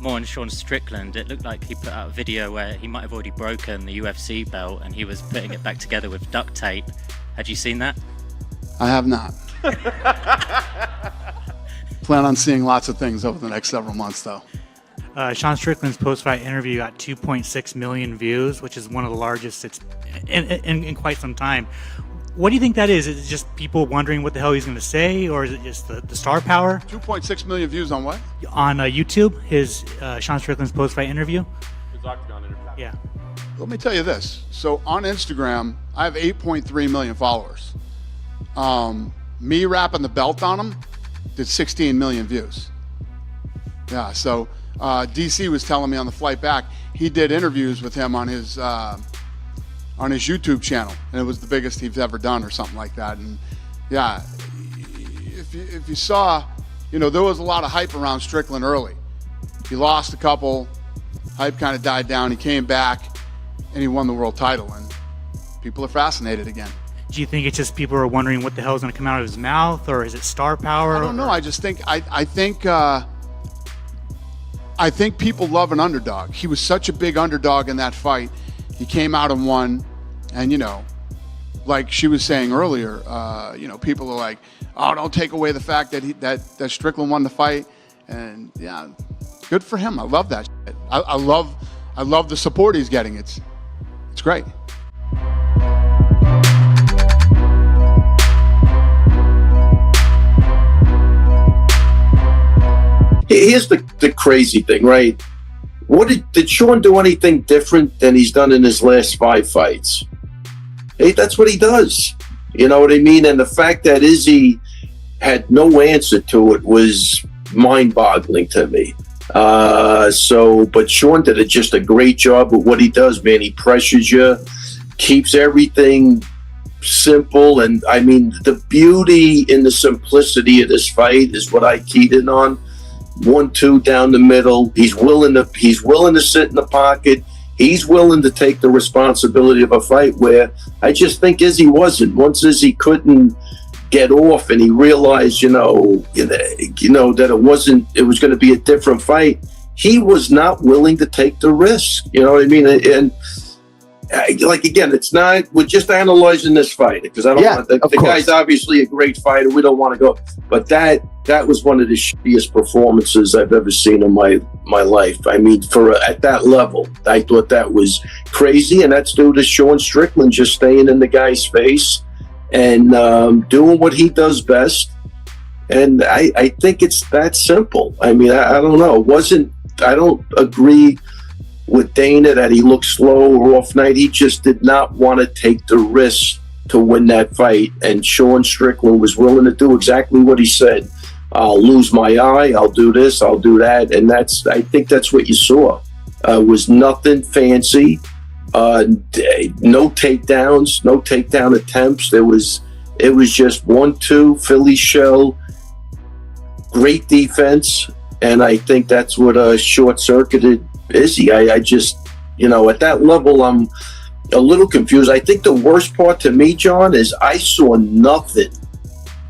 more on Sean Strickland. It looked like he put out a video where he might have already broken the UFC belt and he was putting it back together with duct tape. Had you seen that? I have not. Plan on seeing lots of things over the next several months, though. Sean Strickland's post-fight interview got 2.6 million views, which is one of the largest it's in quite some time. What do you think that is? Is it just people wondering what the hell he's going to say, or is it just the star power? 2.6 million views on what? On YouTube, his Sean Strickland's post-fight interview. His Octagon interview. Yeah. Let me tell you this. So on Instagram, I have 8.3 million followers. Me wrapping the belt on him did 16 million views. Yeah, so DC was telling me on the flight back, he did interviews with him on his YouTube channel, and it was the biggest he's ever done or something like that. And yeah, if you saw, there was a lot of hype around Strickland early. He lost a couple, hype kind of died down, he came back, and he won the world title, and people are fascinated again. Do you think it's just people are wondering what the hell is going to come out of his mouth, or is it star power? I don't know. I just think I think people love an underdog. He was such a big underdog in that fight. He came out and won, and like she was saying earlier, people are like, "Oh, don't take away the fact that that Strickland won the fight." And yeah, good for him. I love that shit. I love the support he's getting. It's great. Here's the crazy thing, right? Did Sean do anything different than he's done in his last 5 fights? Hey, that's what he does. You know what I mean? And the fact that Izzy had no answer to it was mind-boggling to me. But Sean did just a great job with what he does, man. He pressures you, keeps everything simple, and I mean, the beauty in the simplicity of this fight is what I keyed in on. 1-2 down the middle. He's willing to sit in the pocket. He's willing to take the responsibility of a fight where I just think Izzy wasn't. Once Izzy couldn't get off and he realized, that it was going to be a different fight, he was not willing to take the risk. You know what I mean? And again, it's not, we're just analyzing this fight because I don't want the guy's obviously a great fighter. We don't want to go, but that was one of the shittiest performances I've ever seen in my life. I mean, at that level, I thought that was crazy, and that's due to Sean Strickland just staying in the guy's face and doing what he does best. And I think it's that simple. I mean, I don't know. I don't agree with Dana that he looked slow or off night. He just did not want to take the risk to win that fight. And Sean Strickland was willing to do exactly what he said. I'll lose my eye, I'll do this, I'll do that. And I think that's what you saw. Was nothing fancy. No takedowns, no takedown attempts. It was just 1-2, Philly shell, great defense. And I think that's what short-circuited Izzy. I just, at that level, I'm a little confused. I think the worst part to me, John, is I saw nothing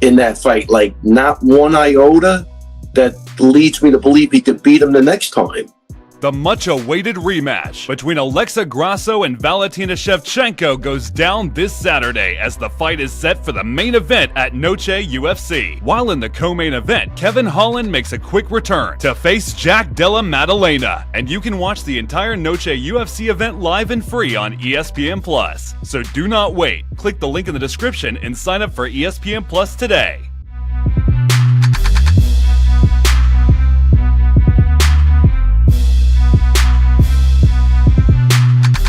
in that fight, like not one iota that leads me to believe he could beat him the next time. The much-awaited rematch between Alexa Grasso and Valentina Shevchenko goes down this Saturday as the fight is set for the main event at Noche UFC. While in the co-main event, Kevin Holland makes a quick return to face Jack Della Maddalena, and you can watch the entire Noche UFC event live and free on ESPN+. So do not wait. Click the link in the description and sign up for ESPN Plus today.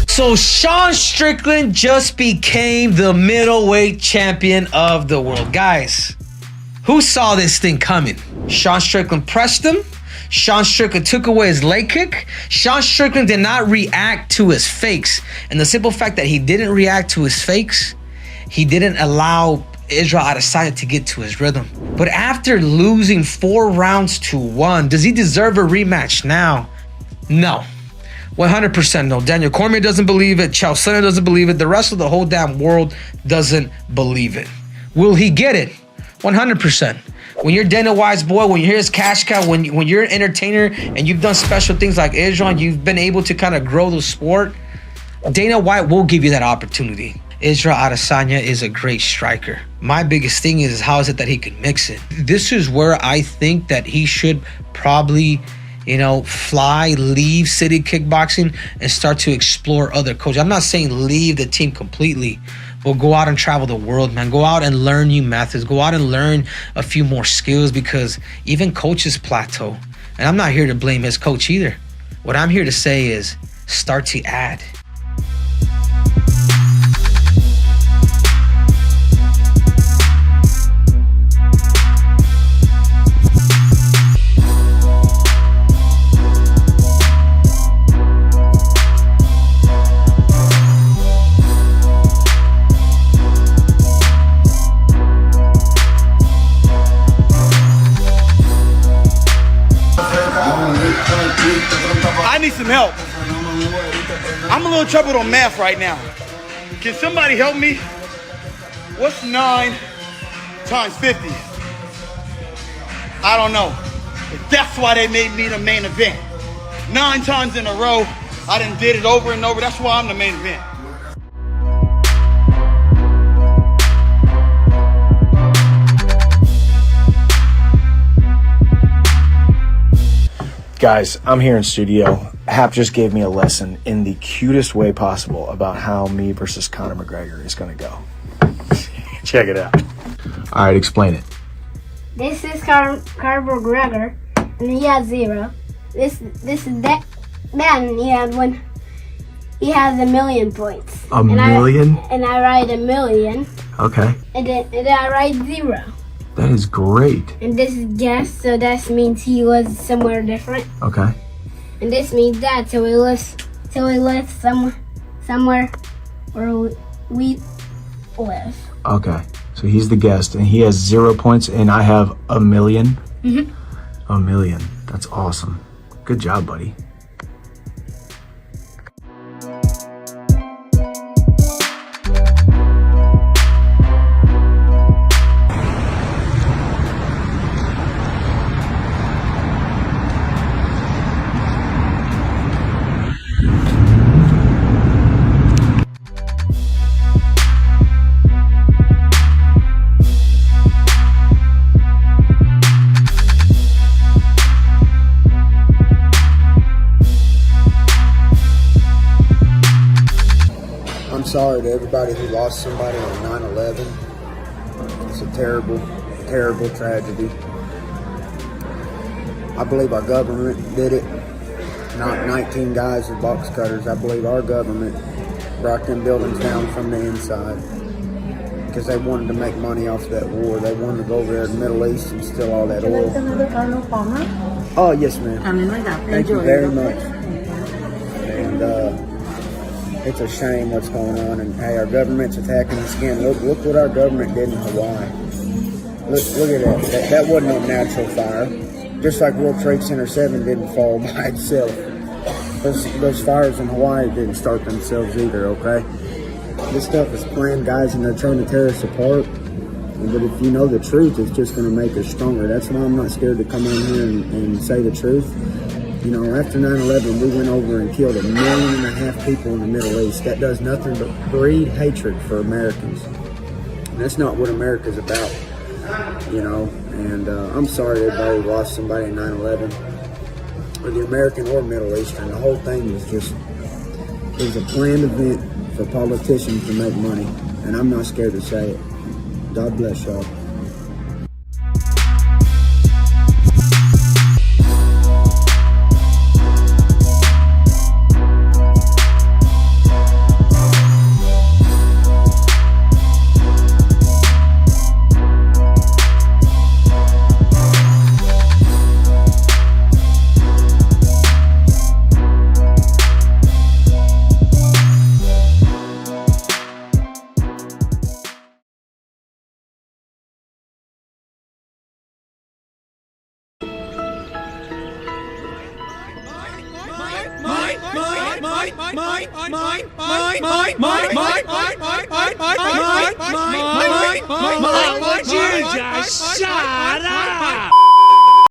So Sean Strickland just became the middleweight champion of the world. Guys, who saw this thing coming? Sean Strickland pressed him. Sean Strickland took away his leg kick. Sean Strickland did not react to his fakes. And the simple fact that he didn't react to his fakes, he didn't allow Israel Adesanya to get to his rhythm. But after losing 4 rounds to 1, does he deserve a rematch now? No. 100% no. Daniel Cormier doesn't believe it. Chael Sonnen doesn't believe it. The rest of the whole damn world doesn't believe it. Will he get it? 100%. When you're Dana White's boy, when you're his cash cow, when you're an entertainer and you've done special things like Israel, and you've been able to kind of grow the sport, Dana White will give you that opportunity. Israel Adesanya is a great striker. My biggest thing is how is it that he can mix it? This is where I think that he should probably, leave City Kickboxing and start to explore other coaches. I'm not saying leave the team completely, but go out and travel the world, man. Go out and learn new methods. Go out and learn a few more skills, because even coaches plateau. And I'm not here to blame his coach either. What I'm here to say is start to add. I need some help. I'm a little troubled on math right now. Can somebody help me? What's 9 times 50? I don't know. But that's why they made me the main event. 9 times in a row, I done did it over and over. That's why I'm the main event. Guys, I'm here in studio. Hap just gave me a lesson in the cutest way possible about how me versus Conor McGregor is going to go. Check it out. All right, explain it. This is Conor McGregor, and he has 0. This is that man. He has 1. He has 1,000,000 points. A million? And I write 1,000,000. Okay. And then I write 0. That is great. And this is guess, so that means he lives somewhere different. Okay. And this means that, so he lives somewhere where we live. Okay. So he's the guest, and he has 0 points, and I have 1,000,000. Mhm. 1,000,000. That's awesome. Good job, buddy. Sorry to everybody who lost somebody on 9/11. It's a terrible, terrible tragedy. I believe our government did it, not 19 guys with box cutters. I believe our government brought them buildings down from the inside because they wanted to make money off that war. They wanted to go over there to the Middle East and steal all that oil. Oh, yes, ma'am. Thank you very much. And it's a shame what's going on, and hey, our government's attacking us again. Look what our government did in Hawaii. Look at that. That wasn't no natural fire. Just like World Trade Center 7 didn't fall by itself. Those fires in Hawaii didn't start themselves either, okay? This stuff is planned, guys, and they're trying to tear us apart. But if you know the truth, it's just going to make us stronger. That's why I'm not scared to come in here and say the truth. You know, after 9/11, we went over and killed 1.5 million people in the Middle East. That does nothing but breed hatred for Americans. And that's not what America's about, you know. And I'm sorry everybody lost somebody in 9/11, or the American or Middle Eastern. The whole thing was just, it was a planned event for politicians to make money. And I'm not scared to say it. God bless y'all. Shut